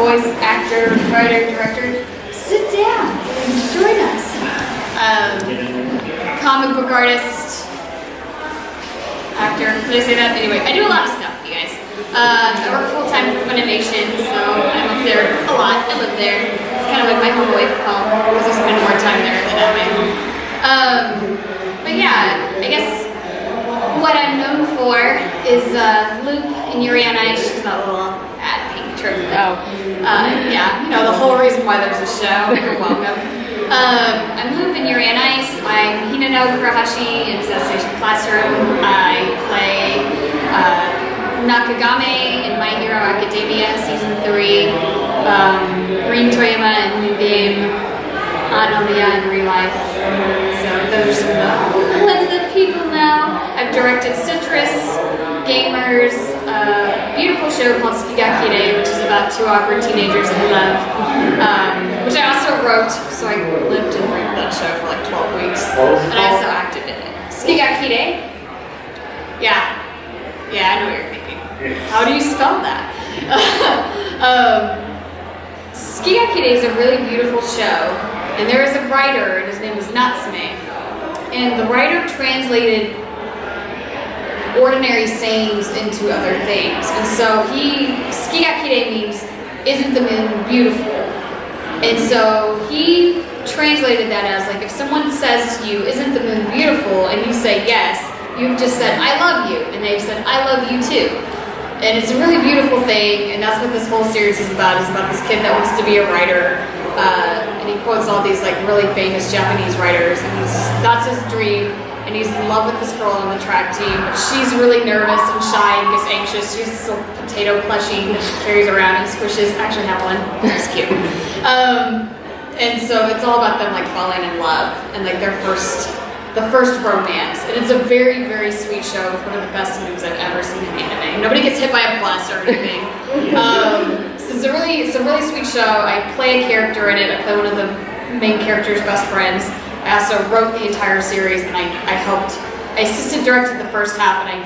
voice actor, writer, director. Sit down and join us. Comic book artist, actor. Did I say that? Anyway, I do a lot of stuff, you guys. I work full-time for Funimation, so I'm up there a lot. I live there. It's kind of like my home away from home because I spend more time there than at my home. But yeah, I guess what I'm known for is Loop in Yuri on Ice. She's that little ad pink turtle. Oh. Yeah, you know, the whole reason why there's a show. You're welcome. I'm Loop in Yuri on Ice. I'm Hinano Kurahashi in Station Classroom. I play Nakagame in My Hero Academia Season 3. Green Toyama in New Game. Anomia in Real Life. So those are the ones that people know. I've directed Citrus, Gamers, a beautiful show called Skigakire, which is about two awkward teenagers in love, which I also wrote, so I lived and breathed that show for like 12 weeks, and I also acted in it. Skigakire? Yeah, I know what you're thinking. How do you spell that? Skigakire is a really beautiful show, and there is a writer, and his name is Natsume, and the writer translated ordinary sayings into other things. And so Skigakire means, isn't the moon beautiful? And so he translated that as like, if someone says to you, isn't the moon beautiful? And you say yes, you've just said, I love you. And they've said, I love you too. And it's a really beautiful thing, and that's what this whole series is about this kid that wants to be a writer. And he quotes all these like really famous Japanese writers, and that's his dream. And he's in love with this girl on the track team, but she's really nervous and shy and gets anxious. She's this little potato plushie that she carries around and squishes. I actually have one. It's cute. And so it's all about them like falling in love and like the first romance. And it's a very, very sweet show with one of the best movies I've ever seen in anime. Nobody gets hit by a bus or anything. So it's a really sweet show. I play a character in it. I play one of the main character's best friends. I also wrote the entire series, and I assisted directed the first half, and I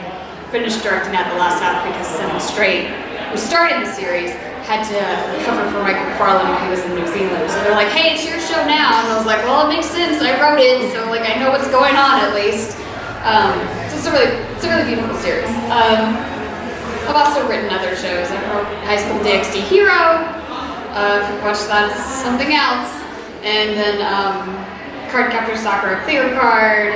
finished directing at the last half because Seven Straight, who started the series, had to cover for Michael McFarlane when he was in New Zealand. So they're like, hey, it's your show now. And I was like, well, it makes sense. I wrote it, so like I know what's going on at least. So it's a really beautiful series. I've also written other shows. I wrote High School DxD Hero. If you watch that, it's something else. And then Card Captor Sakura Clear Card,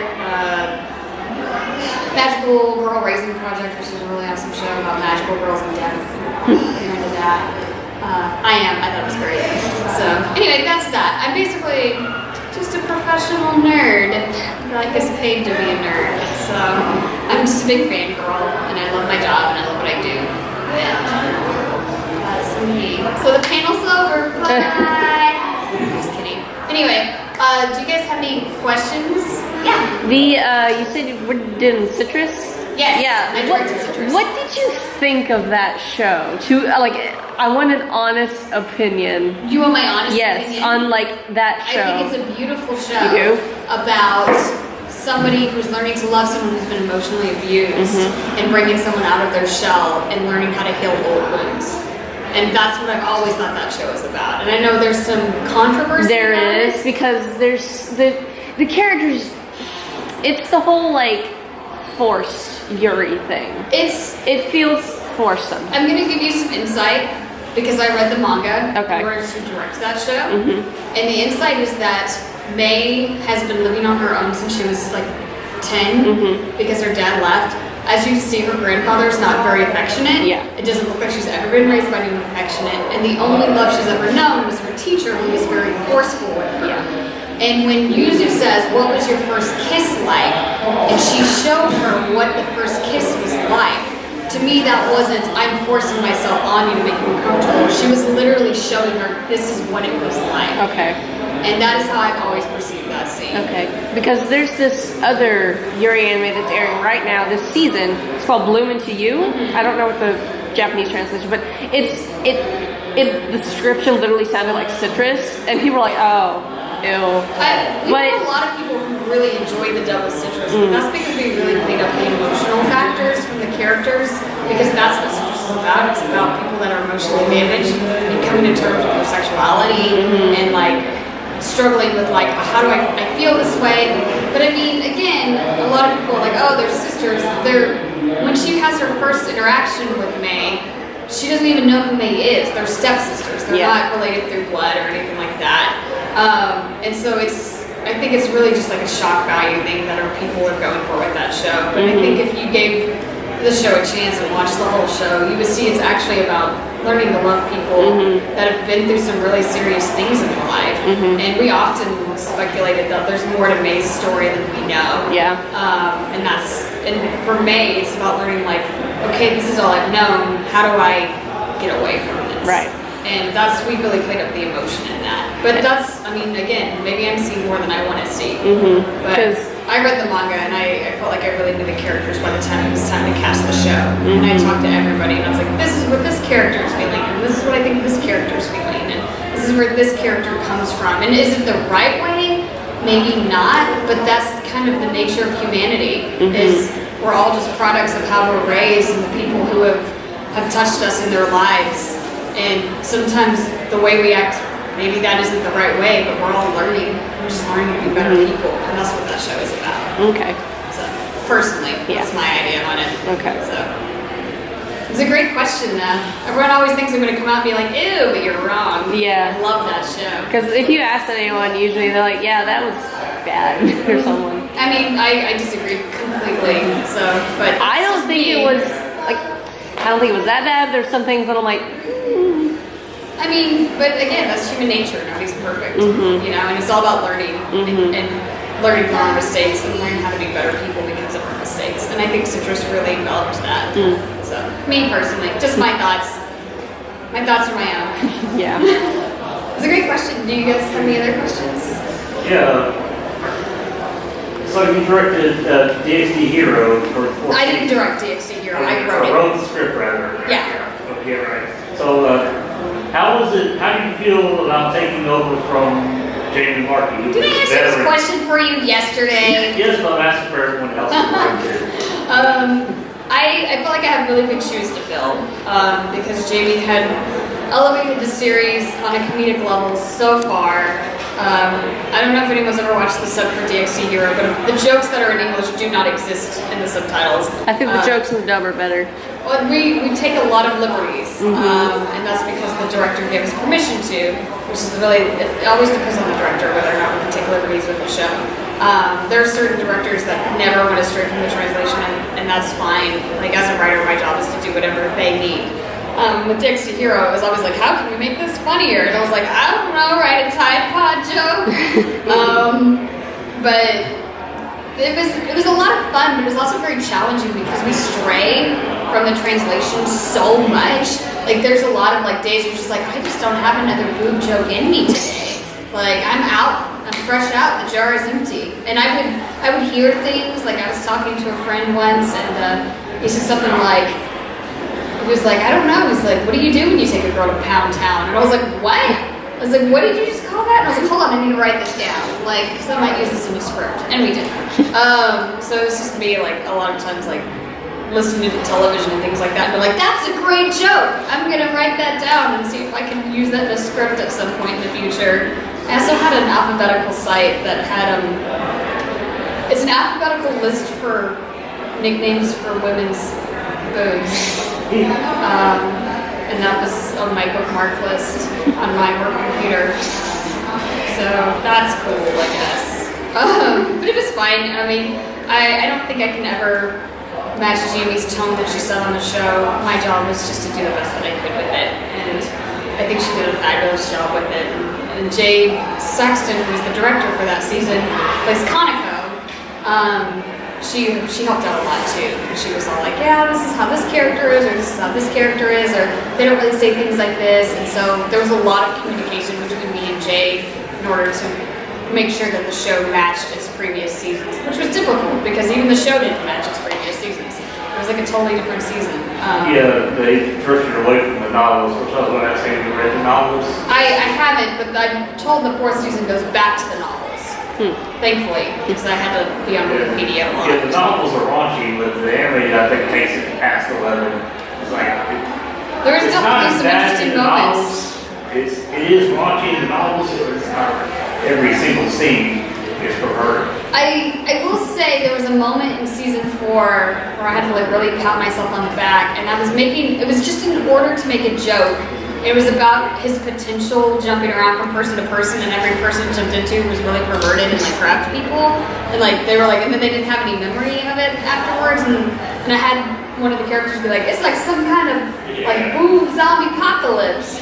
Magical Girl Raising Project, which is a really awesome show about magical girls and death. I'm into that. I thought it was great. So anyway, that's that. I'm basically just a professional nerd. I guess paid to be a nerd. So I'm just a big fangirl, and I love my job, and I love what I do. And that's me. So the panel's over. Bye. Just kidding. Anyway. Do you guys have any questions? Yeah. You said you did Citrus? Yes. Yeah. I directed Citrus. What did you think of that show? I want an honest opinion. You want my honest opinion? Yes, on that show. I think it's a beautiful show. You do? About somebody who's learning to love someone who's been emotionally abused and bringing someone out of their shell and learning how to heal old wounds. And that's what I've always thought that show is about. And I know there's some controversy. There is, because there's the characters. It's the whole forced Yuri thing. It feels forced. I'm gonna give you some insight because I read the manga in order to direct that show. And the insight is that May has been living on her own since she was 10 because her dad left. As you can see, her grandfather is not very affectionate. Yeah. It doesn't look like she's ever been raised by anyone affectionate. And the only love she's ever known was her teacher, who was very forceful with her. Yeah. And when Yuzu says, what was your first kiss like? And she showed her what the first kiss was like. To me, that wasn't, I'm forcing myself on you to make you comfortable. She was literally showing her, this is what it was like. Okay. And that is how I've always perceived that scene. Okay, because there's this other Yuri anime that's airing right now this season. It's called Bloom Into You. I don't know what the Japanese translation, but the description literally sounded like citrus, and people were like, oh, ew. We know a lot of people who really enjoy the dub of citrus, but that's because we really cleaned up the emotional factors from the characters, because that's what citrus is about. about. It's about people that are emotionally damaged and coming to terms with their sexuality and like struggling with like, how do I feel this way? But I mean, again, a lot of people are like, oh, they're sisters. When she has her first interaction with May, she doesn't even know who May is. They're stepsisters. They're not related through blood or anything like that. And so I think it's really just like a shock value thing that our people are going for with that show. But I think if you gave the show a chance and watched the whole show, you would see it's actually about learning to love people that have been through some really serious things in their life. And we often speculated that there's more to May's story than we know. Yeah. And for May, it's about learning like, okay, this is all I've known. How do I get away from this? Right. And we really played up the emotion in that. But I mean, again, maybe I'm seeing more than I want to see. But I read the manga and I felt like I really knew the characters by the time it was time to cast the show. And I talked to everybody and I was like, this is what this character is feeling, and this is what I think this character is feeling, and this is where this character comes from. And is it the right way? Maybe not, but that's kind of the nature of humanity, is we're all just products of how we're raised and the people who have touched us in their lives. And sometimes the way we act, maybe that isn't the right way, but we're all learning. We're just learning to be better people, and that's what that show is about. Okay. So, personally, that's my idea on it. Okay. So, it's a great question, though. Everyone always thinks I'm going to come out and be like, ew, but you're wrong. Yeah. I love that show. Because if you ask anyone, usually they're like, yeah, that was bad, or someone. I mean, I disagree completely, so, but... I don't think it was that bad. There's some things that I'm like, I mean, but again, that's human nature. Nobody's perfect, you know, and it's all about learning and learning from our mistakes and learning how to be better people because of our mistakes. And I think Citrus really developed that. So, me personally, just my thoughts. My thoughts are my own. Yeah. It's a great question. Do you guys have any other questions? Yeah. So you directed DxD Hero for I didn't direct DxD Hero. I wrote it. Wrote the script, rather. Yeah. Okay, right. So, how do you feel about taking over from Jamie Markey? Did I answer this question for you yesterday? Yes, but I'm asking for everyone else to I feel like I have really big shoes to fill because Jamie had elevated the series on a comedic level so far. I don't know if anyone's ever watched the sub for DxD Hero, but the jokes that are in English do not exist in the subtitles. I think the jokes in the dub are better. Well, we take a lot of liberties, and that's because the director gave us permission to, which is really, it always depends on the director whether or not we can take liberties with the show. There are certain directors that never want to stray from the translation, and that's fine. Like, as a writer, my job is to do whatever they need. With DxD Hero, it was always like, how can we make this funnier? And I was like, I don't know, write a Tide Pod joke. But it was a lot of fun, but it was also very challenging because we stray from the translation so much. Like, there's a lot of like days where you're just like, I just don't have another boob joke in me today. Like, I'm out, I'm fresh out, the jar is empty. And I would hear things, like I was talking to a friend once and he said something like, he was like, I don't know. He's like, what do you do when you take a girl to Pound Town? And I was like, what? I was like, what did you just call that? And I was like, hold on, I need to write this down. Like, because I might use this in a script. And we did. So it was just me, like, a lot of times, like, listening to television and things like that. And be like, that's a great joke. I'm going to write that down and see if I can use that in a script at some point in the future. I also had an alphabetical site that had, it's an alphabetical list for nicknames for women's boobs. And that was on my bookmark list on my work computer. So that's cool, I guess. But it was fine. I mean, I don't think I can ever match Jamie's tone that she said on the show. My job was just to do the best that I could with it. And I think she did a fabulous job with it. And Jay Saxton, who was the director for that season, plays Kaneko. She helped out a lot too. She was all like, yeah, this is how this character is, or this is how this character is, or they don't really say things like this. And so there was a lot of communication between me and Jay in order to make sure that the show matched its previous seasons, which was difficult because even the show didn't match its previous seasons. It was like a totally different season. Yeah, they drifted away from the novels, which I was going to ask you, have you read the novels? I haven't, but I'm told the fourth season goes back to the novels. Thankfully, because I had to be on Wikipedia a lot. Yeah, the novels are raunchy, but the anime, I think, takes it past 11. It's like, have to do some interesting moments. It is raunchy in the novels, but it's not every single scene is perverted. I will say there was a moment in season 4 where I had to like really pat myself on the back, and it was just in order to make a joke. It was about his potential jumping around from person to person, and every person it jumped into was really perverted and like grabbed people, and like they were like, and then they didn't have any memory of it afterwards, and I had one of the characters be like, it's like some kind of like boom zombie apocalypse,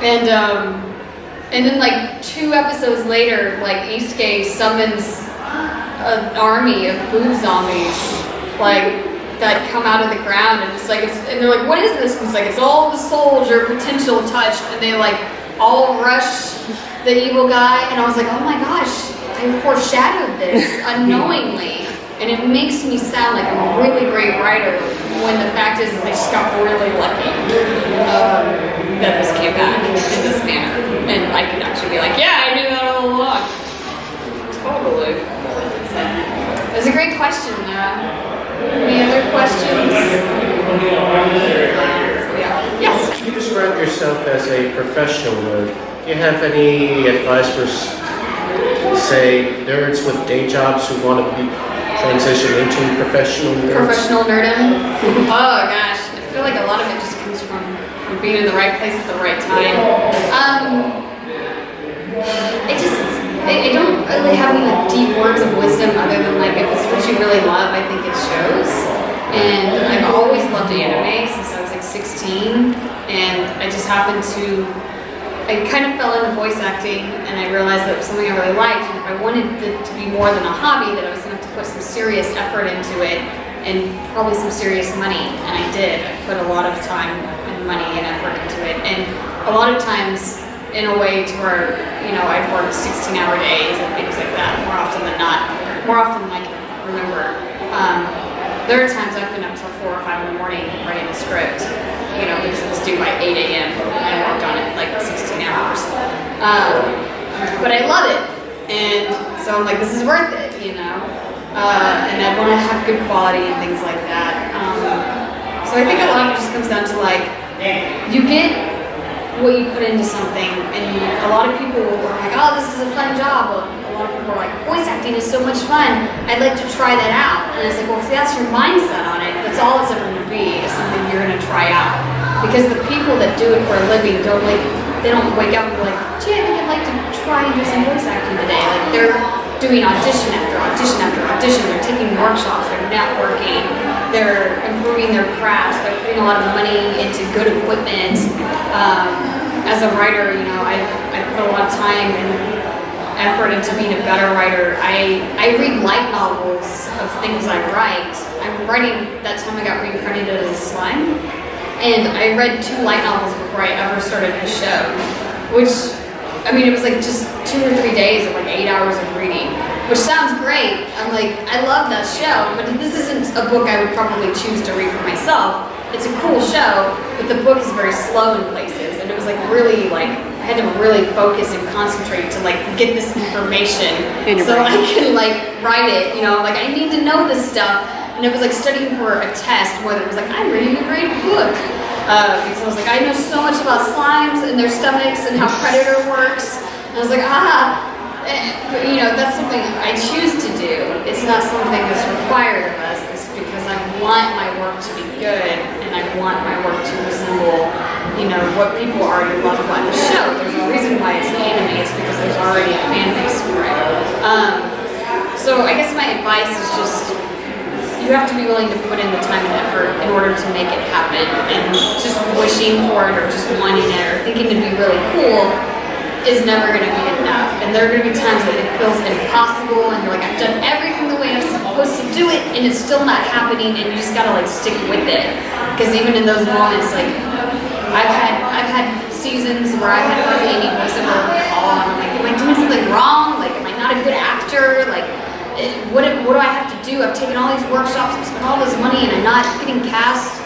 and then like 2 episodes later, like Isuke summons an army of boob zombies, like that come out of the ground, and and they're like, what is this? And it's like, it's all the souls your potential touched, and they like all rush the evil guy, and I was like, oh my gosh, I foreshadowed this unknowingly, and it makes me sound like I'm a really great writer when the fact is I just got really lucky that this came back in this manner, and I could actually be like, yeah, I knew that all along. Totally. It was a great question. Any other questions? Yes. You describe yourself as a professional nerd. Do you have any advice for, say, nerds with day jobs who want to transition into professional nerds? Professional nerdom? Oh gosh, I feel like a lot of it just comes from being in the right place at the right time. I don't really have any like deep words of wisdom other than like if it's what you really love, I think it shows. And I've always loved anime since I was like 16, and I just happened to, I kind of fell into voice acting, and I realized that it was something I really liked, and if I wanted it to be more than a hobby, that I was going to have to put some serious effort into it, and probably some serious money, and I did. I put a lot of time and money and effort into it, and a lot of times in a way to where, you know, I've worked 16-hour days and things like that more often than not, more often than I can remember. There are times I've been up till 4 or 5 in the morning writing a script, you know, because it was due by 8 a.m. and I worked on it like 16 hours. But I love it, and so I'm like, this is worth it, you know, and I want to have good quality and things like that. So I think a lot of it just comes down to like, you get what you put into something, and a lot of people are like, oh, this is a fun job. A lot of people are like, voice acting is so much fun, I'd like to try that out. And it's like, well, if that's your mindset on it, that's all it's ever going to be, is something you're going to try out. Because the people that do it for a living don't wake up and be like, gee, I think I'd like to try and do some voice acting today. Like, they're doing audition after audition after audition, they're taking workshops, they're networking, they're improving their crafts, they're putting a lot of money into good equipment. As a writer, you know, I put a lot of time and effort into being a better writer. I read light novels of things I write. I'm writing, that time I got reincarnated as slime, and I read 2 light novels before I ever started the show, which, I mean, it was like just 2 or 3 days of like 8 hours of reading, which sounds great. I'm like, I love that show, but this isn't a book I would probably choose to read for myself. It's a cool show, but the book is very slow in places, and it was like really like, I had to really focus and concentrate to like get this information so I can like write it, you know, like I need to know this stuff. And it was like studying for a test more than it was like, I'm reading a great book. Because I was like, I know so much about slimes and their stomachs and how Predator works. And I was like, but, you know, that's something I choose to do. It's not something that's required of us. It's because I want my work to be good, and I want my work to resemble, you know, what people already love about the show. There's a reason why it's anime. It's because there's already a fan base for it. So I guess my advice is just, you have to be willing to put in the time and effort in order to make it happen. And just wishing for it or just wanting it or thinking it'd be really cool is never going to be enough. And there are going to be times that it feels impossible and you're like, I've done everything the way I'm supposed to do it, and it's still not happening, and you just got to like stick with it. Because even in those moments, like I've had seasons where I had hardly any voiceover work at all, and I'm like, am I doing something wrong? Like, am I not a good actor? Like, what do I have to do? I've taken all these workshops, I've spent all this money, and I'm not getting cast,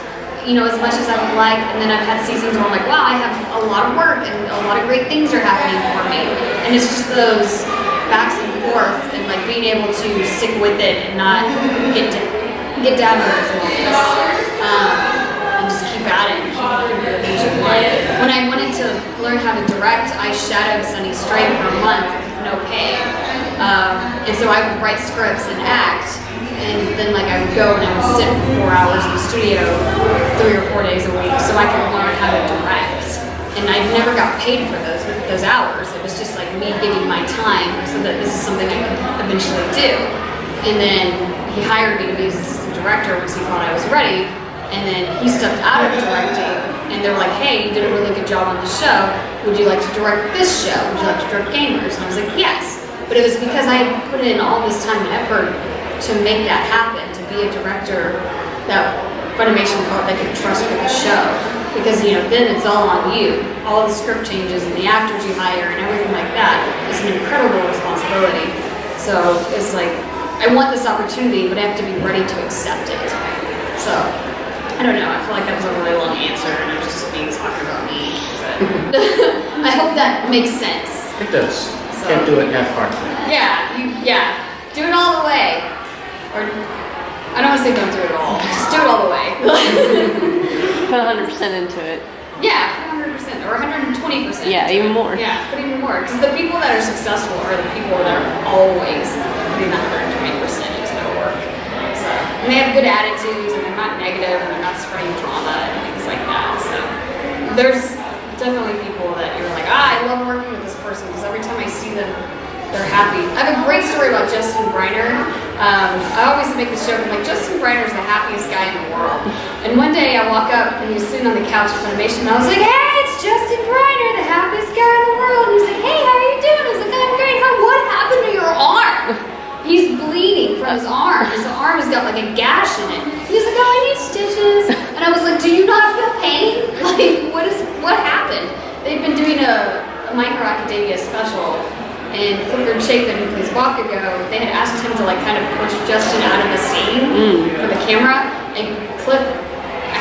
you know, as much as I would like. And then I've had seasons where I'm like, wow, I have a lot of work and a lot of great things are happening for me. And it's just those backs and forth, and like being able to stick with it and not get down to those moments, and just keep at it and keep improving each you want. When I wanted to learn how to direct, I shadowed Sunny Straight for a month with no pay. And so I would write scripts and act, and then like I would go and I would sit for 4 hours in the studio 3 or 4 days a week so I could learn how to direct. And I never got paid for those hours. It was just like me giving my time so that this is something I could eventually do. And then he hired me to be his assistant director once he thought I was ready. And then he stepped out of directing, and they were like, hey, you did a really good job on the show. Would you like to direct this show? Would you like to direct Gamers? And I was like, yes. But it was because I had put in all this time and effort to make that happen, to be a director that Funimation felt they could trust with the show. Because, you know, then it's all on you. All the script changes and the actors you hire and everything like that is an incredible responsibility. So it's like, I want this opportunity, but I have to be ready to accept it. So, I don't know, I feel like that was a really long answer and it was just me talking about me. But I hope that makes sense. It does. So, Can't do it half-heartedly. Yeah, do it all the way. Or, I don't want to say don't do it all, just do it all the way. Put 100% into it. Yeah, 100% or 120%. Yeah, even more. Yeah, put even more. Because the people that are successful are the people that are always putting that 120% into their work. So, and they have good attitudes, and they're not negative, and they're not spreading drama and things like that. So there's definitely people that you're like, I love working with this person because every time I see them, they're happy. I have a great story about Justin Briner. I always make this joke, I'm like, Justin Briner's the happiest guy in the world. And one day I walk up and he was sitting on the couch at Funimation and I was like, hey, it's Justin Briner, the happiest guy in the world. And he's like, hey, how are you doing? I was like, I'm great. What happened to your arm? He's bleeding from his arm. His arm has got like a gash in it. He's like, oh, I need stitches. And I was like, do you not feel pain? Like, what happened? They've been doing a My Hero Academia special. And Clifford Chapin, who plays Bakugo, they had asked him to like kind of push Justin out of the scene for the camera, and Cliff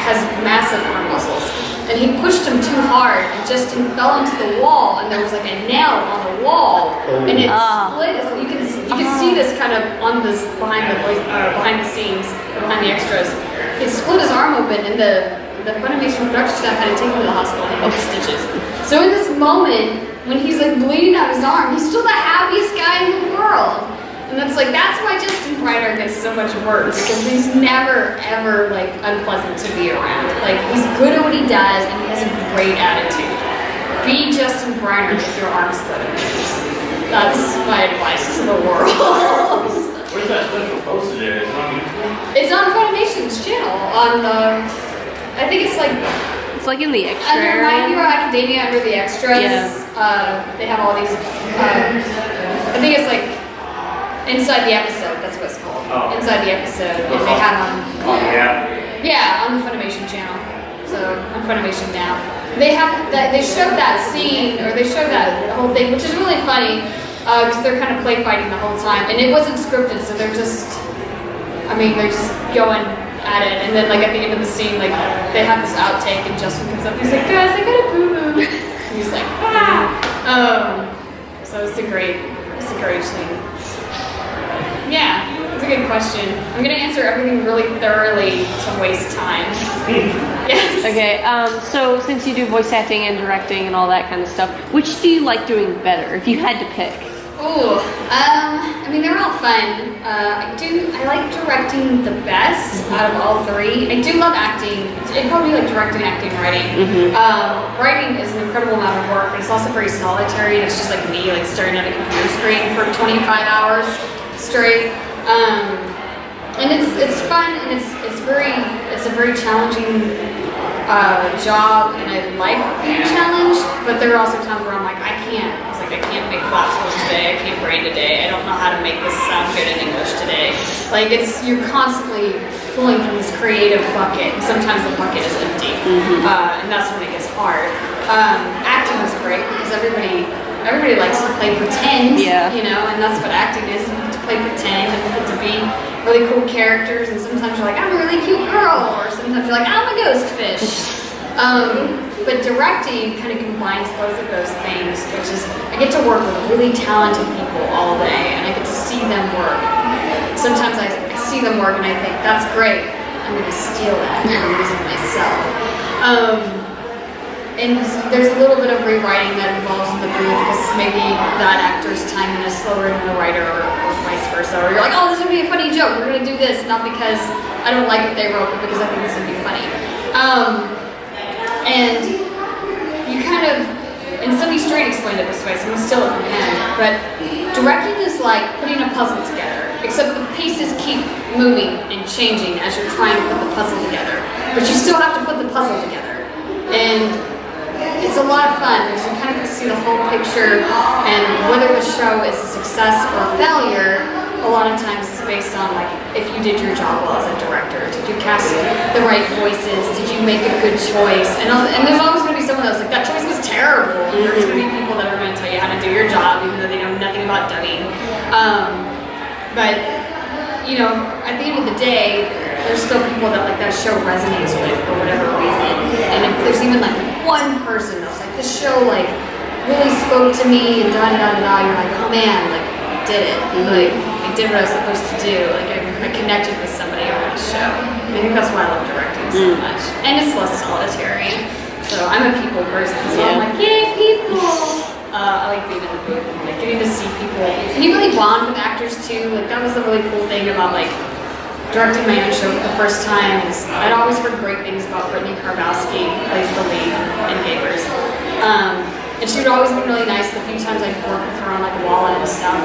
has massive arm muscles, and he pushed him too hard, and Justin fell into the wall, and there was like a nail on the wall, and it split. So you can see this kind of on this behind the scenes, or behind the extras. It split his arm open, and the Funimation production staff had to take him to the hospital and get stitches. So in this moment, when he's like bleeding out his arm, he's still the happiest guy in the world. And that's why Justin Briner gets so much work, because he's never ever like unpleasant to be around. Like, he's good at what he does and he has a great attitude. Be Justin Briner with your arm split. That's my advice to the world. Where's that special posted there? Is it on YouTube? It's on Funimation's channel on the, I think it's like in the extra under area. My Hero Academia, under the extras, they have all these, I think it's like inside the episode, that's what it's called. Oh. Inside the episode, and they have them. Yeah, on the Funimation channel. So, on Funimation now. They have that, they showed that scene, or they showed that whole thing, which is really funny, because they're kind of play fighting the whole time, and it wasn't scripted, so they're just going at it, and then like at the end of the scene, like they have this outtake, and Justin comes up, he's like, guys, I got a boo-boo. And he's like, ah. So it's a great scene. Yeah, it's a good question. I'm gonna answer everything really thoroughly to waste time. Yes. Okay, so since you do voice acting and directing and all that kind of stuff, which do you like doing better if you had to pick? Ooh, I mean, they're all fun. I like directing the best out of all three. I do love acting. It'd probably be like directing, acting, writing. Writing is an incredible amount of work, but it's also very solitary, and it's just like me, like staring at a computer screen for 25 hours straight. And it's fun, and it's a very challenging job, and I like being challenged. But there are also times where I'm like, I can't make flaps today. I can't brain today. I don't know how to make this sound good in English today. Like, you're constantly pulling from this creative bucket. Sometimes the bucket is empty, and that's when it gets hard. Acting is great because everybody likes to play pretend, you know, and that's what acting is. You get to play pretend and you get to be really cool characters, and sometimes you're like, I'm a really cute girl, or sometimes you're like, I'm a ghost fish. But directing kind of combines both of those things, which is I get to work with really talented people all day, and I get to see them work. Sometimes I see them work and I think, that's great, I'm going to steal that and use it myself. And there's a little bit of rewriting that involves in the booth because maybe that actor's timing is slower than the writer or vice versa. Or you're like, oh, this would be a funny joke. We're going to do this. Not because I don't like what they wrote, but because I think this would be funny. And you kind of, and Sunny Straight explained it this way, so I'm going to steal it from him. But directing is like putting a puzzle together, except the pieces keep moving and changing as you're trying to put the puzzle together. But you still have to put the puzzle together. And it's a lot of fun because you kind of get to see the whole picture, and whether the show is a success or a failure, a lot of times it's based on like if you did your job well as a director. Did you cast the right voices? Did you make a good choice? And there's always going to be someone that's like, that choice was terrible. And there's going to be people that are going to tell you how to do your job even though they know nothing about dubbing. But you know, at the end of the day, there's still people that like that show resonates with for whatever reason. And if there's even like one person that's like, this show like really spoke to me and da da da da, you're like, oh man, like I did it. Like I did what I was supposed to do. Like I connected with somebody on this show. And I think that's why I love directing so much. And it's less solitary. So I'm a people person, so I'm like, yay, people! I like being in the booth and like getting to see people. And you really bond with actors too. Like that was the really cool thing about like directing my own show for the first time is I'd always heard great things about Brittany Karbowski, who plays the lead in Gamers. And she would always be really nice the few times I'd worked with her on like Wallet and stuff.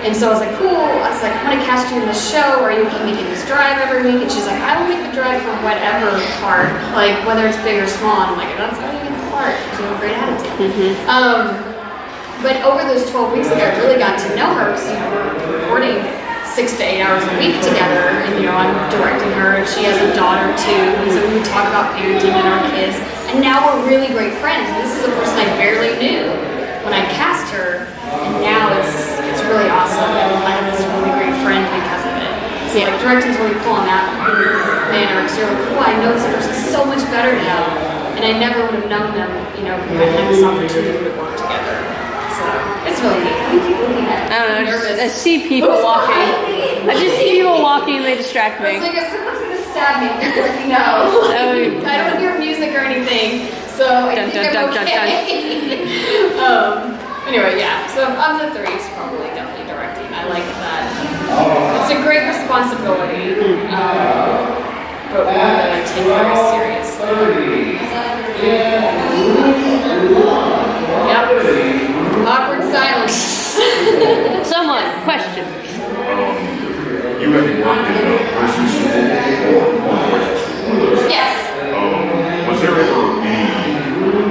And so I was like, cool. I was like, I'm gonna cast you in the show. Are you okay making this drive every week? And she's like, I will make the drive for whatever part, like whether it's big or small. And I'm like, that's how you get the part because you have a great attitude. But over those 12 weeks, like, I really got to know her because, you know, we're recording 6 to 8 hours a week together, and, you know, I'm directing her, and she has a daughter, too, and so we would talk about parenting and our kids, and now we're really great friends. This is a person I barely knew when I cast her, and now it's really awesome, and I have this really great friend because of it. So, like, directing's really cool in that manner, because you're like, oh, I know this person so much better now, and I never would have known them, you know, if we hadn't had this opportunity to work together. It's really neat. I don't know. I see people walking. I just see people walking and they distract me. It's like if someone's gonna stab me, you know. I don't hear music or anything, so I think I'm okay. Anyway, yeah. So of the three, it's probably definitely directing. I like that. It's a great responsibility, but one that I take very seriously. Yep. Awkward silence. Someone, question. You having worked in a prison school or prison school? Yes. Was there ever any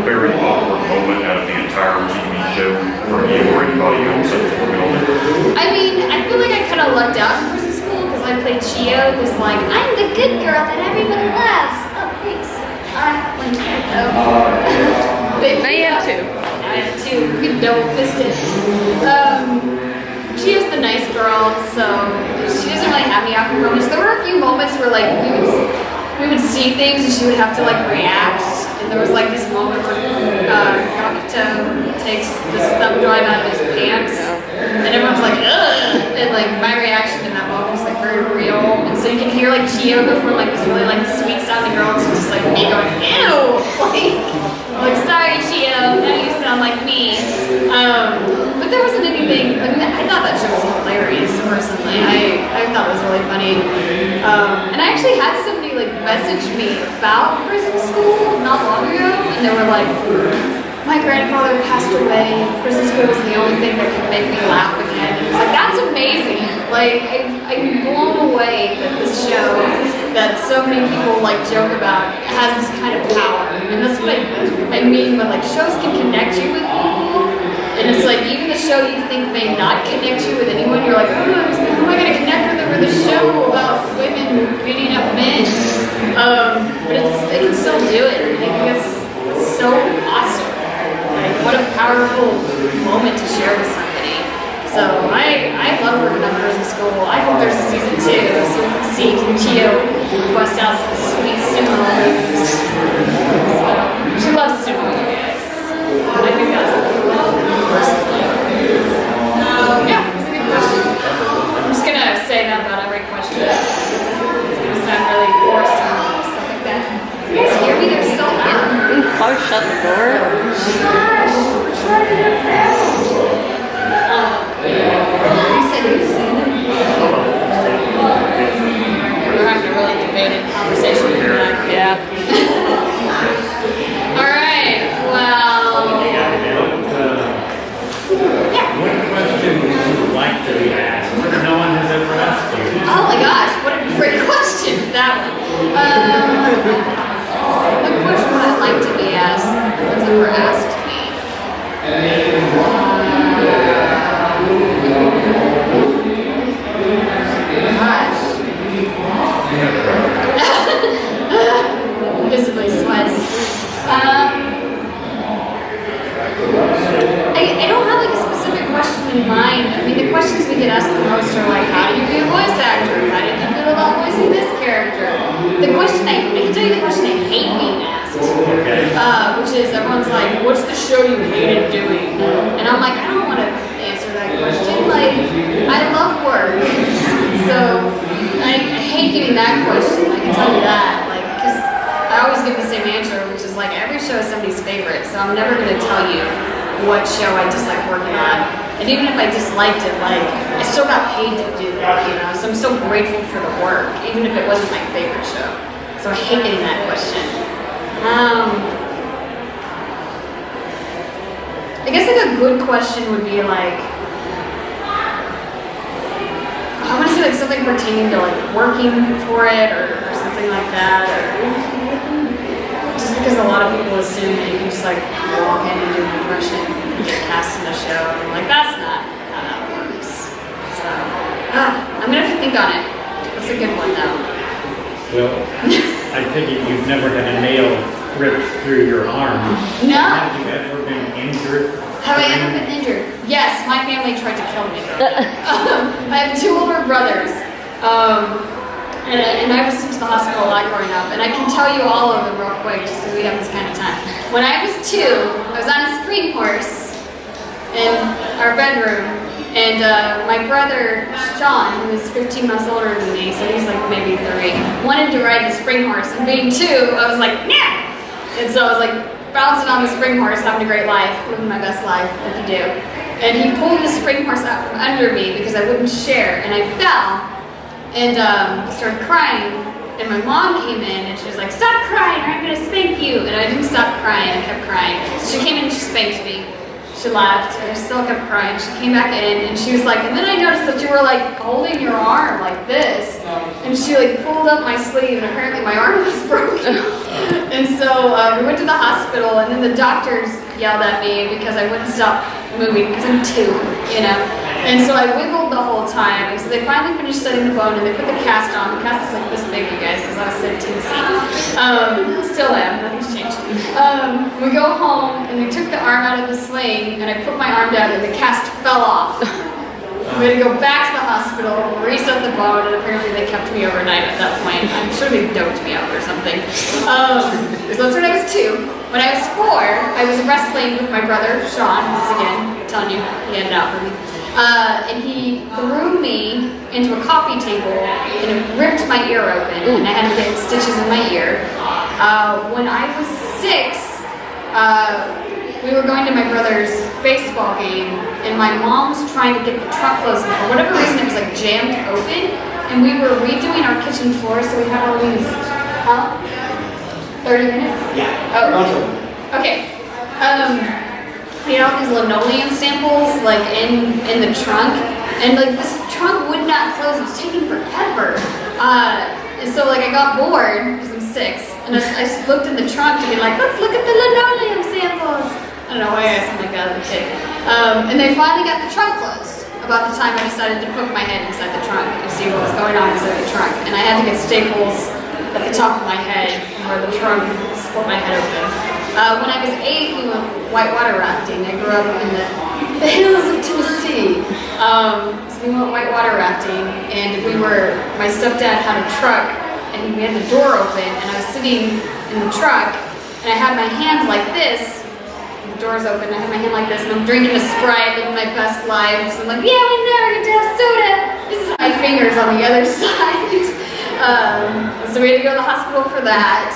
very awkward moment out of the entire TV show from you or anybody else that was working on it? I mean, I feel like I kind of lucked out in prison school because I played Chio, who's like, I'm the good girl that everybody loves. Oh, thanks. I have one here, though. Now you have two. I have two. We double fisted. She is the nice girl, so she doesn't really have any awkward moments. There were a few moments where like we would see things and she would have to like react. And there was like this moment where Gakuto takes this thumb drive out of his pants, and everyone's like, ugh! And like my reaction in that moment was like very real. And so you can hear like Chio go from like this really like sweet sounding girl to just like me going, ew! Like, sorry, Chio, now you sound like me. But there wasn't anything, I mean, I thought that show was hilarious, personally. I thought it was really funny. And I actually had somebody, like, message me about prison school not long ago, and they were like, my grandfather passed away, prison school was the only thing that could make me laugh again. And it's like, that's amazing. Like, I'm blown away that this show that so many people like joke about has this kind of power. And that's what I mean by like shows can connect you with people. And it's like even the show you think may not connect you with anyone, you're like, oh, who am I going to connect with over the show about women beating up men? But they can still do it. I think it's so awesome. Like what a powerful moment to share with somebody. So I love working on prison school. I hope there's a season 2 so we can see Chio bust out some sweet sumo moves. So she loves sumo moves. I think that's personally. Yeah, it's a good question. I'm just gonna say that about every question. It's gonna sound really forced and stuff like that. You guys hear me? They're so loud. Close, shut the door. What question would I like to be asked? No one's ever asked me. Gosh. Visibly sweats. I don't have like a specific question in mind. I mean, the questions we get asked the most are like, how do you be a voice actor? How did you feel about voicing this character? The question I can tell you the question I hate being asked, which is everyone's like, what's the show you hated doing? And I'm like, I don't want to answer that question. Like, I love work, so I hate getting that question. I can tell you that, like, because I always give the same answer, which is like every show is somebody's favorite. So I'm never gonna tell you what show I dislike working on. And even if I disliked it, like, I still got paid to do that, you know? So I'm still grateful for the work, even if it wasn't my favorite show. So I hate getting that question. I guess like a good question would be like, I want to say like something pertaining to like working for it or something like that, or just because a lot of people assume that you can just like walk in and do an impression and get cast in a show, and I'm like, that's not how that works. So, I'm gonna have to think on it. That's a good one though. Well, I think you've never had a nail ripped through your arm. No. Have you ever been injured? Have I ever been injured? Yes, my family tried to kill me. I have 2 older brothers. And I was sent to the hospital a lot growing up, and I can tell you all of them real quick just because we have this kind of time. When I was 2, I was on a spring horse in our bedroom, and my brother Sean, who is 15 months older than me, so he's like maybe 3, wanted to ride the spring horse, and being 2, I was like, nah! And so I was like bouncing on the spring horse, having a great life, living my best life, like you do. And he pulled the spring horse out from under me because I wouldn't share, and I fell. And started crying, and my mom came in and she was like, stop crying or I'm gonna spank you. And I didn't stop crying, I kept crying. So she came in and she spanked me. She laughed, and I still kept crying. She came back in and she was like, and then I noticed that you were like holding your arm like this. And she like pulled up my sleeve, and apparently my arm was broken. And so we went to the hospital, and then the doctors yelled at me because I wouldn't stop moving because I'm 2, you know. And so I wiggled the whole time, and so they finally finished setting the bone, and they put the cast on. The cast is like this big, you guys, because I was 17C. Still am, nothing's changed. We go home, and they took the arm out of the sling, and I put my arm down, and the cast fell off. We had to go back to the hospital, reset the bone, and apparently they kept me overnight at that point. I'm sure they doped me up or something. So that's when I was 2. When I was 4, I was wrestling with my brother, Sean, once again, telling you, he had it out for me. And he threw me into a coffee table and it ripped my ear open, and I had to get stitches in my ear. When I was 6, we were going to my brother's baseball game, and my mom was trying to get the trunk closed, and for whatever reason it was like jammed open, and we were redoing our kitchen floor, so we had all these, 30 minutes? Yeah. Oh, okay. We had all these linoleum samples like in the trunk, and like this trunk would not close. It was taking forever. And so like I got bored because I'm 6, and I just looked in the trunk to be like, let's look at the linoleum samples. I don't know why I something like that as a kid. And they finally got the trunk closed about the time I decided to poke my head inside the trunk and see what was going on inside the trunk. And I had to get staples at the top of my head where the trunk split my head open. When I was 8, we went whitewater rafting. I grew up in the hills of Tennessee. So we went whitewater rafting, and my stepdad had a truck, and we had the door open, and I was sitting in the truck, and I had my hand like this, and the door's open, I had my hand like this, and I'm drinking a Sprite, living my best life. So I'm like, yeah, we never get to have soda. This is my fingers on the other side. So we had to go to the hospital for that.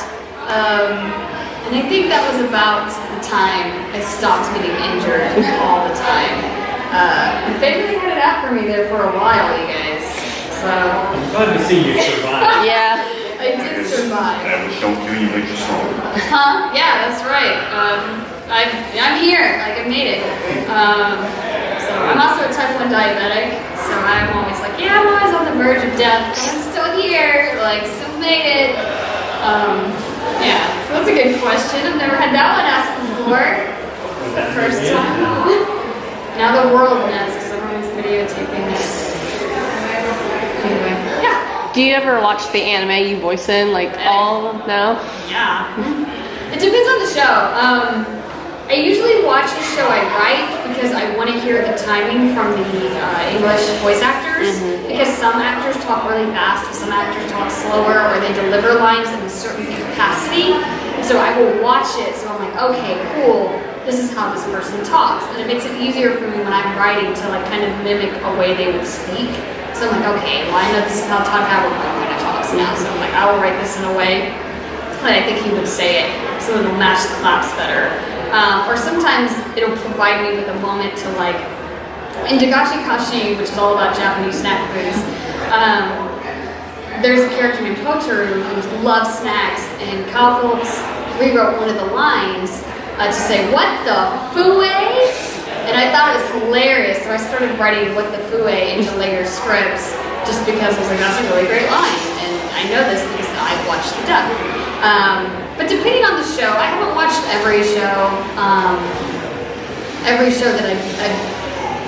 And I think that was about the time I stopped getting injured all the time. They really had it out for me there for a while, you guys. So I'm glad to see you survive. Yeah. I did survive. That was don't kill you, makes you stronger. Huh? Yeah, that's right. I'm here. Like, I made it. So I'm also a type 1 diabetic. So I'm always like, yeah, I'm always on the verge of death. But I'm still here. Like, still made it. Yeah, so that's a good question. I've never had that one asked before. It's the first time. Now the world knows because everyone's videotaping this. Anyway, yeah. Do you ever watch the anime you voice in? Like all? No? Yeah. It depends on the show. I usually watch a show I write because I want to hear the timing from the English voice actors. Because some actors talk really fast, some actors talk slower, or they deliver lines in a certain capacity. So I will watch it, so I'm like, okay, cool, this is how this person talks. And it makes it easier for me when I'm writing to like kind of mimic a way they would speak. So I'm like, okay, well I know this is how Todd Haverford kind of talks now, so I'm like, I will write this in a way that I think he would say it, so it'll match the claps better. Or sometimes it'll provide me with a moment to like, in Dagashi Kashi, which is all about Japanese snack foods, there's a character named Hotaru who loves snacks, and Kyle Phillips rewrote one of the lines to say, "What the fue?" And I thought it was hilarious, so I started writing "What the fue" into later scripts, just because I was like, that's a really great line, and I know this because I've watched the dub. But depending on the show, I haven't watched every show that I've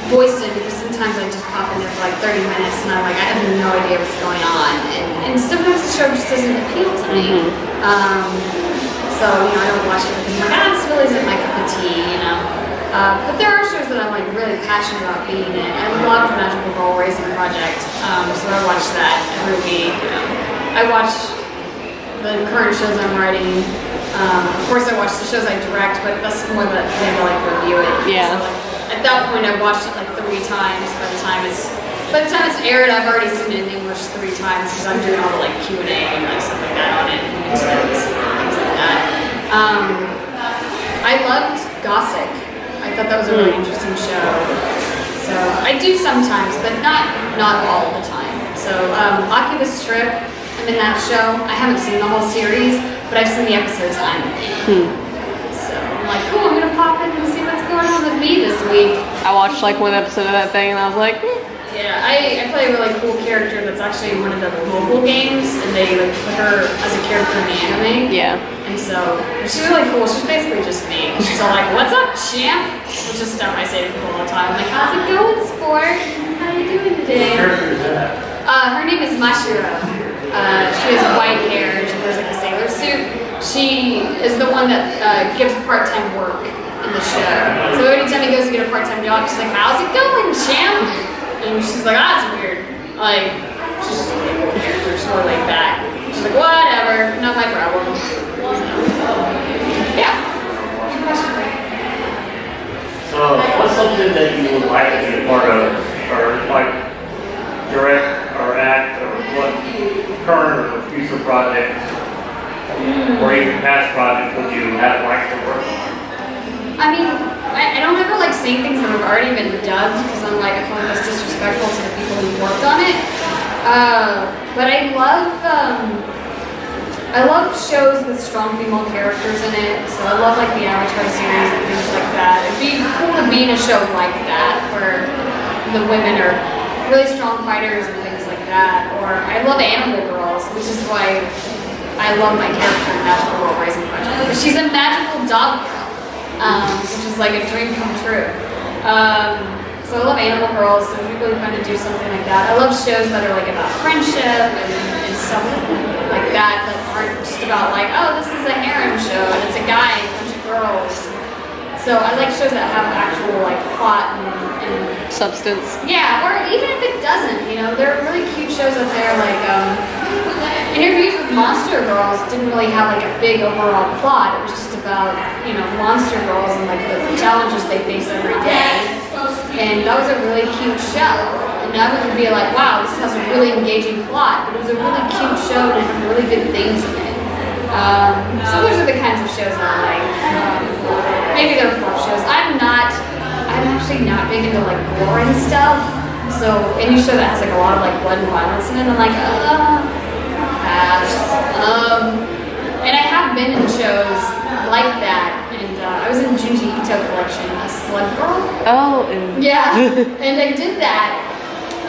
voiced in, because sometimes I just pop in there for like 30 minutes and I'm like, I have no idea what's going on. And sometimes the show just doesn't appeal to me. So, I don't watch it because I'm like, this really isn't my cup of tea, But there are shows that I'm like really passionate about being in. I love Magical Girl Raising Project, so I watch that every week. I watch the current shows I'm writing. Of course, I watch the shows I direct, but that's more that I to like review it. Yeah. So, like, at that point, I've watched it like 3 times. By the time it's aired, I've already seen it in English 3 times because I'm doing all the like Q&A and like stuff like that on it, and things like that. I loved Gossip. I thought that was a really interesting show. So I do sometimes, but not all the time. So Oculus Strip, I'm in that show. I haven't seen the whole series, but I've seen the episodes I'm in. So I'm like, cool, I'm gonna pop in and see what's going on with me this week. I watched like one episode of that thing and I was like, Yeah, I play a really cool character that's actually in one of the mobile games, and they like put her as a character in the anime. yeah. And so she's really cool. She's basically just me. She's all like, "What's up, champ?" Which is stuff I say to people all the time. I'm like, "How's it going, sport? How you doing today?" Her name is Mashiro. She has white hair and she wears like a sailor suit. She is the one that gives part-time work in the show. So anytime he goes to get a part-time job, she's like, "How's it going, champ?" And she's like, "Ah, it's weird." Like, she's just like a cool character. She's really laid back. She's like, "Whatever, not my problem." Yeah. Good question. So, what's something that you would like to be a part of, or like direct or act, or what current or future project, or even past project would you have liked to work on? I mean, I don't ever like saying things that have already been dubbed because I'm like, I feel like that's disrespectful to the people who worked on it. But I love shows with strong female characters in it. So I love like the Avatar series and things like that. It'd be cool to be in a show like that where the women are really strong fighters and things like that. Or I love Animal Girls, which is why I love my character in Magical Girl Raising Project. Because she's a magical dog girl. Which is like a dream come true. So I love Animal Girls, so it'd be really fun to do something like that. I love shows that are like about friendship and stuff like that aren't just about like, oh, this is a harem show and it's a guy and a bunch of girls. So I like shows that have actual like plot and Substance. yeah, or even if it doesn't, there are really cute shows out there like Interviews with Monster Girls didn't really have like a big overall plot. It was just about, monster girls and like the challenges they face every day. And that was a really cute show. And I would be like, wow, this has a really engaging plot, but it was a really cute show and it had really good things in it. So those are the kinds of shows I like. Maybe they're fluff shows. I'm actually not big into like gore and stuff. So any show that has like a lot of like blood and violence in it, I'm like, pass. And I have been in shows like that, and I was in Junji Ito Collection, a Slug Girl. Oh. Yeah, and I did that,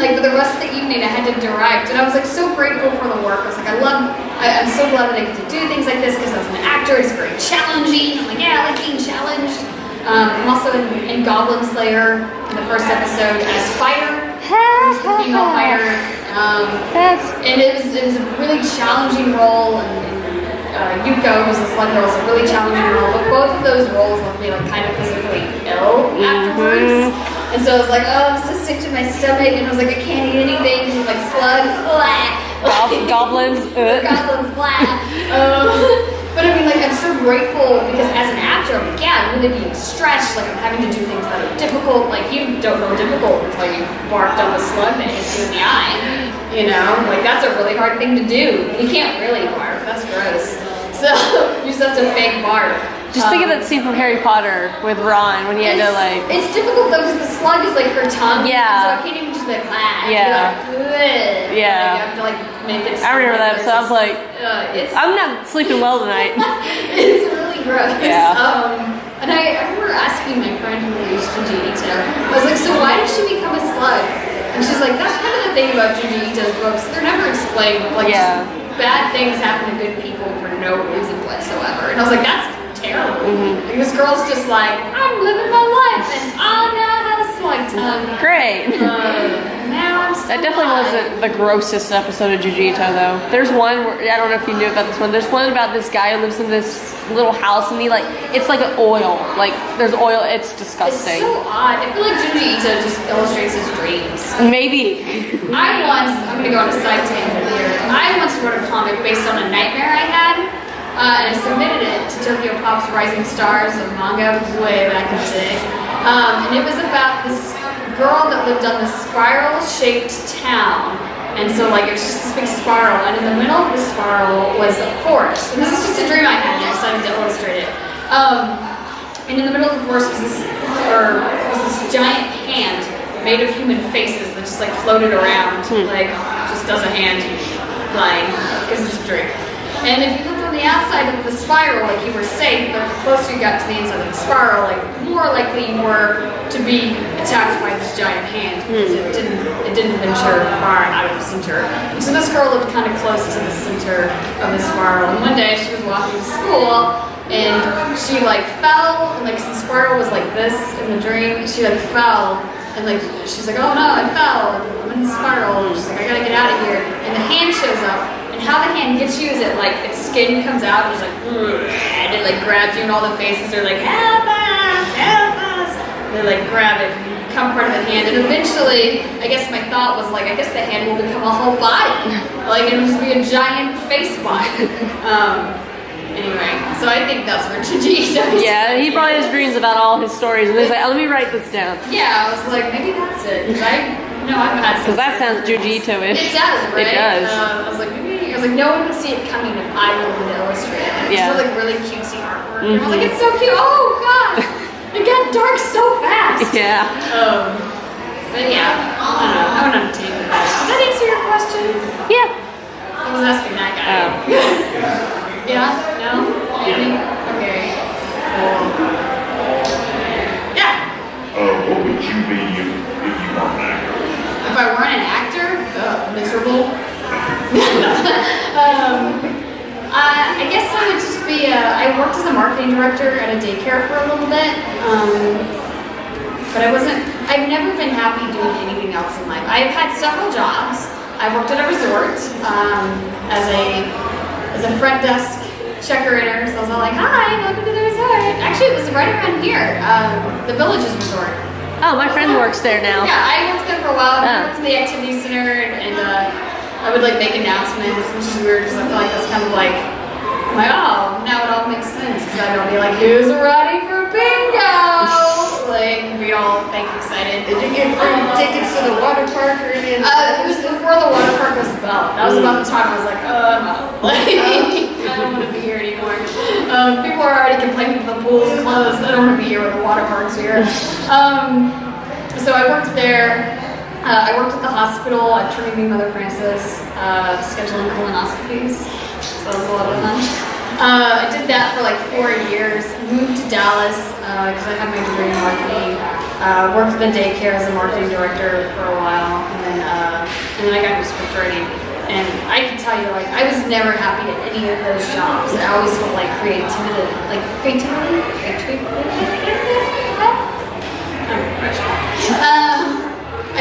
like for the rest of the evening, I had to direct, and I was like so grateful for the work. I was like, I'm so glad that I get to do things like this because as an actor, it's very challenging. I'm like, yeah, I like being challenged. I'm also in Goblin Slayer in the first episode as Fire, who's the female fighter. And it was a really challenging role. And Yuko, who's the slug girl, is a really challenging role. But both of those roles left me like kind of physically ill afterwards. And so I was like, oh, I'm so sick to my stomach. And I was like, I can't eat anything because like slugs, blah. Goblins. Goblins, blah. But I mean, like, I'm so grateful because as an actor, I'm like, yeah, I'm really being stretched. Like, I'm having to do things that are difficult. Like, you don't know difficult until you barked on the slug that hits you in the eye. You know? Like, that's a really hard thing to do. You can't really barf. That's gross. So, you just have to fake barf. Just think of that scene from Harry Potter with Ron when he had to, like... It's difficult, though, because the slug is, like, her tongue. Yeah. So I can't even just, like, Yeah. Like, yeah. Like, you have to, like, make it... I remember that, so I was like, I'm not sleeping well tonight. It's really gross. Yeah. And I remember asking my friend who used Junji Ito, I was like, so why did she become a slug? And she's like, that's kind of the thing about Junji Ito's books. They're never explained. Like, just bad things happen to good people for no reason whatsoever. And I was like, that's terrible. Like, this girl's just like, I'm living my life, and I now have a slug tongue. Great. Now I'm still That definitely alive. wasn't the grossest episode of Jujutsu though. There's one where, I don't know if you knew about this one. There's one about this guy who lives in this little house and he like, it's like an oil. Like there's oil, it's disgusting. It's so odd. I feel like Junji Ito just illustrates his dreams. Maybe. I'm gonna go on a side tangent here. I once wrote a comic based on a nightmare I had. And I submitted it to Tokyo Pop's Rising Stars of manga way back in the day. And it was about this girl that lived on this spiral-shaped town. And so, like, it was just this big spiral, and in the middle of the spiral was a forest. And this is just a dream I had, and I decided to illustrate it. And in the middle of the forest was this giant hand made of human faces that just, like, floated around, like, just does a hand flying, because it's a dream. And if you looked on the outside of the spiral, like you were safe, but the closer you got to the inside of the spiral, like more likely you were to be attacked by this giant hand because it didn't venture far out of the center. And so this girl lived kind of close to the center of the spiral. And one day she was walking to school and she like fell, and like the spiral was like this in the dream. She like fell. And like she's like, oh no, I fell. I'm in the spiral. And she's like, I gotta get out of here. And the hand shows up. And how the hand gets you is it like its skin comes out and it's like, and it like grabs you, and all the faces are like, help us, help us. And they like grab it and you become part of the hand. And eventually, I guess my thought was like, I guess the hand will become a whole body. Like it'll just be a giant face body. Anyway, so I think that's where Junji Ito is. Yeah, he probably has dreams about all his stories, and he's like, let me write this down. Yeah, I was like, maybe that's it. Because I've had some. Because that sounds Junji Ito-ish. It does, right? It does. I was like, no one would see it coming if I were to illustrate it. It's like really cutesy artwork. And I was like, it's so cute. Oh gosh, it got dark so fast. Yeah. But yeah, I don't know. I went on a tangent about it. Did that answer your question? Yeah. I was asking that guy. Yeah? No? Maybe? Okay. Yeah. What would you be if you weren't an actor? If I weren't an actor, miserable. I guess I would just be. I worked as a marketing director at a daycare for a little bit, but I've never been happy doing anything else in life. I've had several jobs. I worked at a resort as a front desk checker-inner. So I was all like, "Hi, welcome to the resort." Actually, it was right around here, the Villages Resort. Oh, my friend works there now. Yeah, I worked there for a while. I worked in the activity center, and I would like make announcements, which is weird because I feel like that's kind of like, I'm like, oh, now it all makes sense because I'd all be like, who's ready for bingo? Like, we'd all like excited. Did you get free tickets to the water park or anything? It was before the water park was built. That was about the time I was like, no. Like, I don't want to be here anymore. People are already complaining that the pool's closed. I don't want to be here when the water park's here. So I worked there. I worked at the hospital at Trinity Mother Francis, scheduling colonoscopies. So that was a lot of fun. I did that for like 4 years. Moved to Dallas because I had my degree in marketing. Worked at a daycare as a marketing director for a while, and then I got into script writing. And I can tell you, like, I was never happy at any of those jobs. I always felt like creativity. I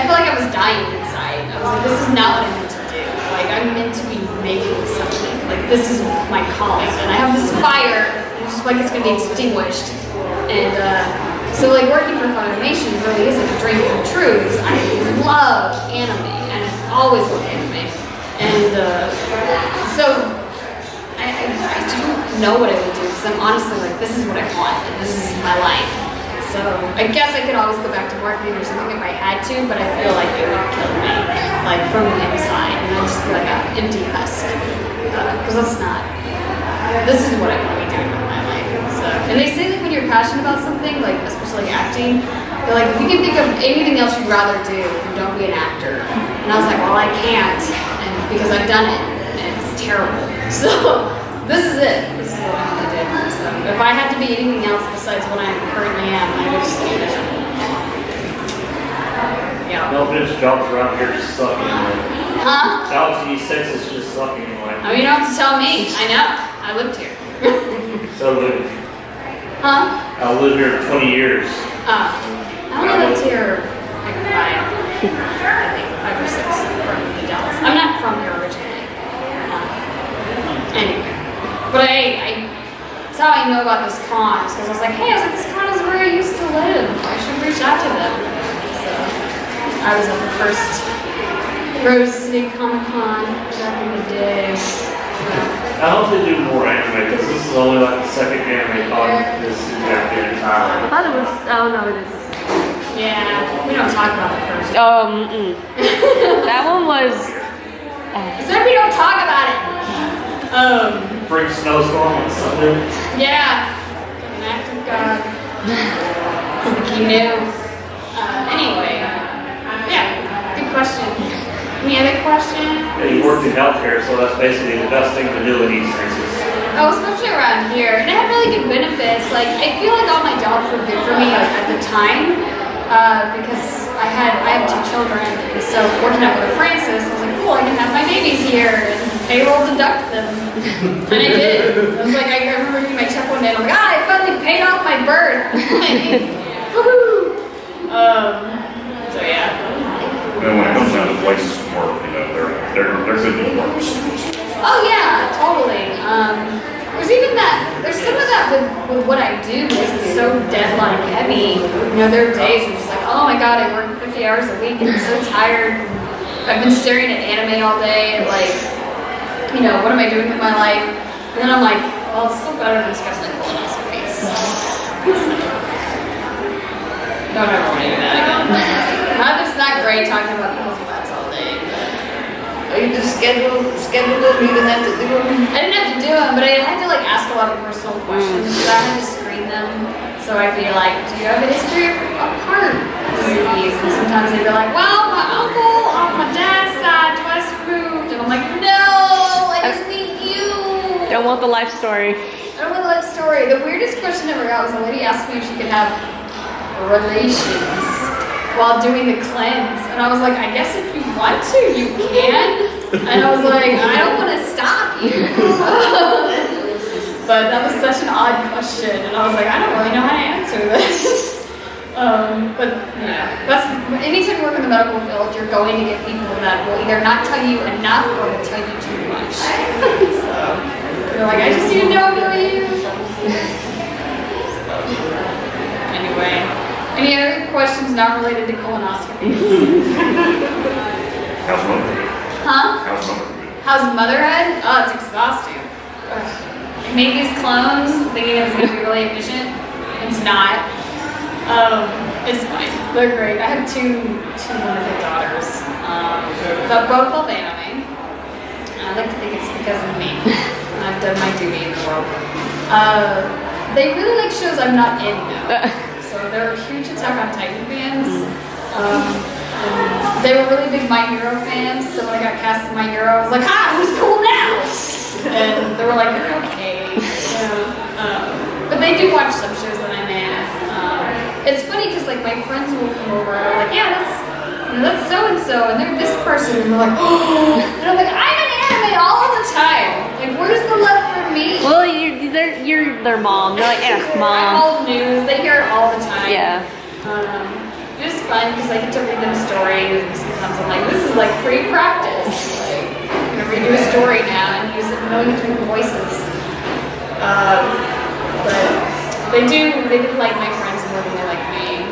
felt like I was dying inside. I was like, this is not what I'm meant to do. Like, I'm meant to be making something. Like, this is my calling. And I have this fire, and it's just like it's gonna be extinguished. And so, like, working for Funimation really is like a dream come true because I love anime, and I've always loved anime. And so I don't know what I would do because I'm honestly like, this is what I want, and this is my life. So I guess I could always go back to marketing or something if I had to, but I feel like it would kill me, like from the inside, and I'd just feel like an empty husk. Because that's not, this is what I want to be doing with my life. So, and they say that when you're passionate about something, like especially like acting, they're like, if you can think of anything else you'd rather do, then don't be an actor. And I was like, well, I can't, and because I've done it, and it's terrible. So this is it. This is what I'm gonna do. So if I had to be anything else besides what I currently am, I would just be miserable. Yeah. No offense, jobs around here just suck anyway. Huh? Jobs in East Texas just suck anyway. I mean, you don't have to tell me. I know. I lived here. So Huh? I lived here 20 years. I only lived here like 5 or 6 from Dallas. I'm not from here originally. Anyway. But that's how I know about this con, because I was like, hey, this con is where I used to live. I should reach out to them. So I was at the first Rose City Comic Con back in the day. I hope they do more anime because this is only like the second anime con this entire I time. thought it was. Oh no, it is. Yeah, we don't talk about the first. That one was. Said we don't talk about it. Bring snowstorm on Sunday. Yeah, an act of God. Like you knew. Anyway, yeah, good question. Any other question? Yeah, you worked in healthcare, so that's basically the best thing to do in East Texas. Oh, especially around here. And it had really good benefits. Like, I feel like all my jobs were good for me like, at the time because I have 2 children. And so working out with Francis, I was like, cool, I can have my babies here and payroll deduct them. And I did. I was like, I remember getting my check one day and I'm like, I finally paid off my birth. Woohoo! So yeah. And when it comes down to places to work, you know, there could be worse. Oh yeah, totally. There's even that. There's some of that with what I do because it's so deadline heavy. You know, there are days where it's just like, oh my god, I work 50 hours a week and I'm so tired. I've been staring at anime all day and like, you know, what am I doing with my life? And then I'm like, well, it's still better than scheduling colonoscopies. Don't ever want to do that again. It's not great talking about people's butts all day. Oh, you just scheduled them, you didn't have to do them? I didn't have to do them, but I had to like ask a lot of personal questions. So I had to screen them. So I'd be like, do you have a history of heart disease? And sometimes they'd be like, well, my uncle on my dad's side twice removed. And I'm like, no, I just need you. Don't want the life story. I don't want the life story. The weirdest question I ever got was a lady asked me if she could have relations while doing the cleanse. And I was like, I guess if you want to, you can. And I was like, I don't want to stop you. But that was such an odd question. And I was like, I don't really know how to answer this. But yeah, that's anytime you work in the medical field, you're going to get people that will either not tell you enough or will tell you too much. So you're like, I just need to know about you. Anyway, any other questions not related to colonoscopy? How's motherhood? Huh? How's motherhood? How's motherhood? Oh, it's exhausting. I made these clones thinking it was going to be really efficient. It's not. It's fine. They're great. I have two wonderful daughters. But both love anime. I like to think it's because of me. I've done my duty in the world. They really like shows I'm not in though. So they're huge Attack on Titan fans. And they were really big My Hero fans. So when I got cast in My Hero, I was like, "Ha! Who's cool now?" And they were like, "You're okay." You know? But they do watch some shows that I'm in. it's funny because like my friends will come over and they're like, yeah, that's so and so, and they're this person, and they're like, oh, and I'm like, I'm an anime all the time. Like, where's the love for me? Well, you're their mom. They're like, I'm mom. all news. They hear it all the time. Yeah. It's just fun because I get to read them stories. And sometimes I'm like, this is like free practice. Like, I'm gonna read you a story now and use it knowing different voices. But they do like my friends more than they like me.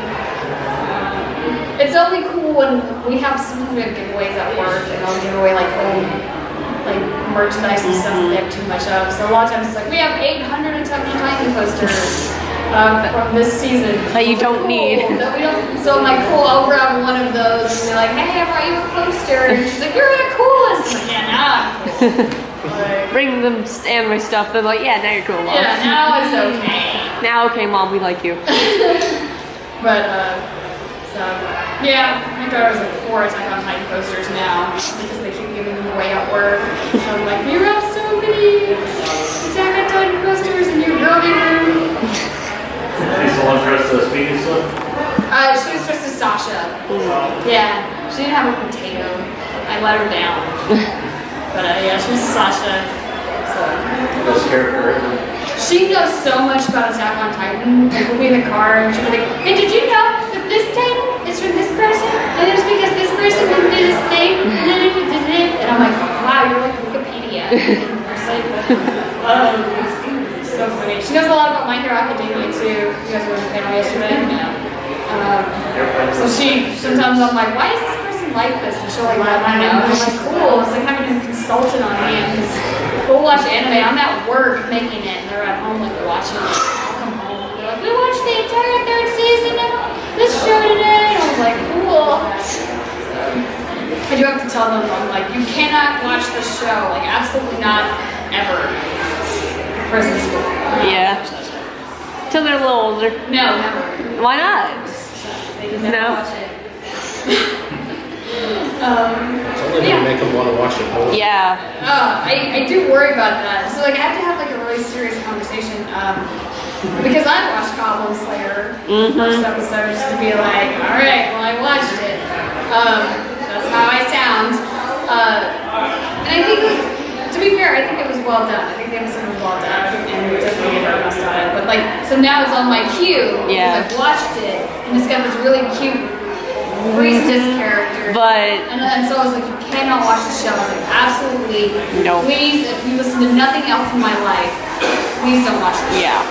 It's only cool when we have giveaways at work and I'll give away like old like merchandise and stuff that they have too much of. So a lot of times it's like, we have 800 Attack on Titan posters from this season. That you don't need. That we don't, so I'm like, cool, I'll grab one of those and be like, hey, I brought you a poster. And she's like, you're the coolest. I'm like, yeah, now I'm cool. Like, Bring them anime stuff. They're like, yeah, now you're cool, mom. yeah, now it's okay. Now, okay, mom, we like you. But, so, yeah, my daughter has like 4 Attack on Titan posters now because they keep giving them away at work. So I'm like, you have so many Attack on Titan posters in your girly room. She's the one dressed as speaking slip? She was dressed as Sasha. Yeah, she didn't have a potato. I let her down. But yeah, she was Sasha. So. Best character ever. She knows so much about Attack on Titan. Like, we'll be in the car and she'll be like, hey, did you know that this Titan is from this person? And it's because this person did this thing. And I'm like, wow, you're like Wikipedia. So funny. She knows a lot about My Hero Academia too. You guys were in the panel yesterday. So sometimes I'm like, why is this person like this? And she'll like let me know. And I'm like, cool. It's like having a consultant on hand. We'll watch anime. I'm at work making it, and they're at home like watching it. I'll come home and they're like, we watched the entire 3rd season of this show today. And I was like, cool. I do have to tell them, I'm like, you cannot watch this show. Like, absolutely not, ever. Prison school. Yeah. Till they're a little older. No, never. Why not? They can never No. watch it. It's only gonna make them want to watch it more. Yeah. I do worry about that. So like I have to have like a really serious conversation because I watched Goblin Slayer first episode just to be like, all right, well I watched it. That's how I sound. And I think like, to be fair, I think it was well done. I think the episode was well done and definitely get impressed on it. But like, so now it's on my queue Yeah. because I've watched it and it's got this really cute racist character. But And so I was like, you cannot watch the show. I was like, absolutely. No. Please, if you listen to nothing else in my life, please don't watch this. yeah.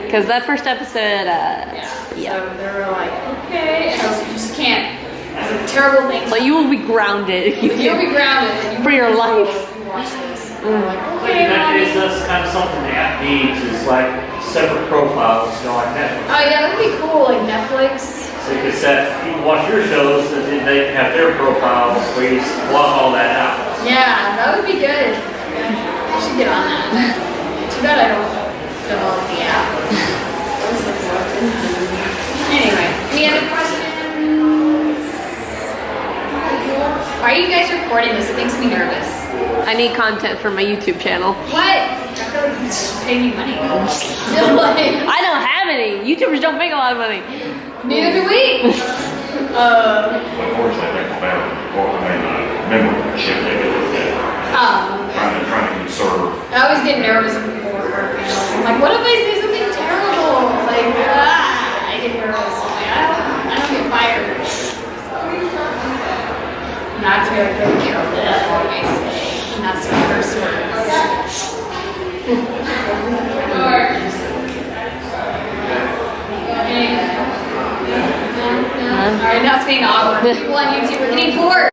Because that first episode, Yeah. So they were like, okay. And I was like, you just can't. It's a terrible thing. Like, you will be grounded if you You'll be grounded. And you For your will life. if you watch this. And I'm like, Like okay, in that mommy. case, that's kind of something the app needs is like separate profiles, you know, like that. Oh yeah, that'd be cool. Like Netflix. So you can set, people watch your shows, and then they have their profiles where you block all that out. Yeah, that would be good. I should get on that. Too bad I don't download the app. Anyway, any other questions? Why are you guys recording this? It makes me nervous. I need content for my YouTube channel. What? I feel like you should pay me money. Like, I don't have any. YouTubers don't make a lot of money. neither do we. Unfortunately, I think the memory chip they get looked at. Trying to conserve. I always get nervous when people record panels. I'm like, what if I say something terrible? Like, I get nervous. I'm like, I don't get fired. Not to be like really careful with what I say. Not some curse words. Alright, now it's being awkward. People on YouTube are getting bored.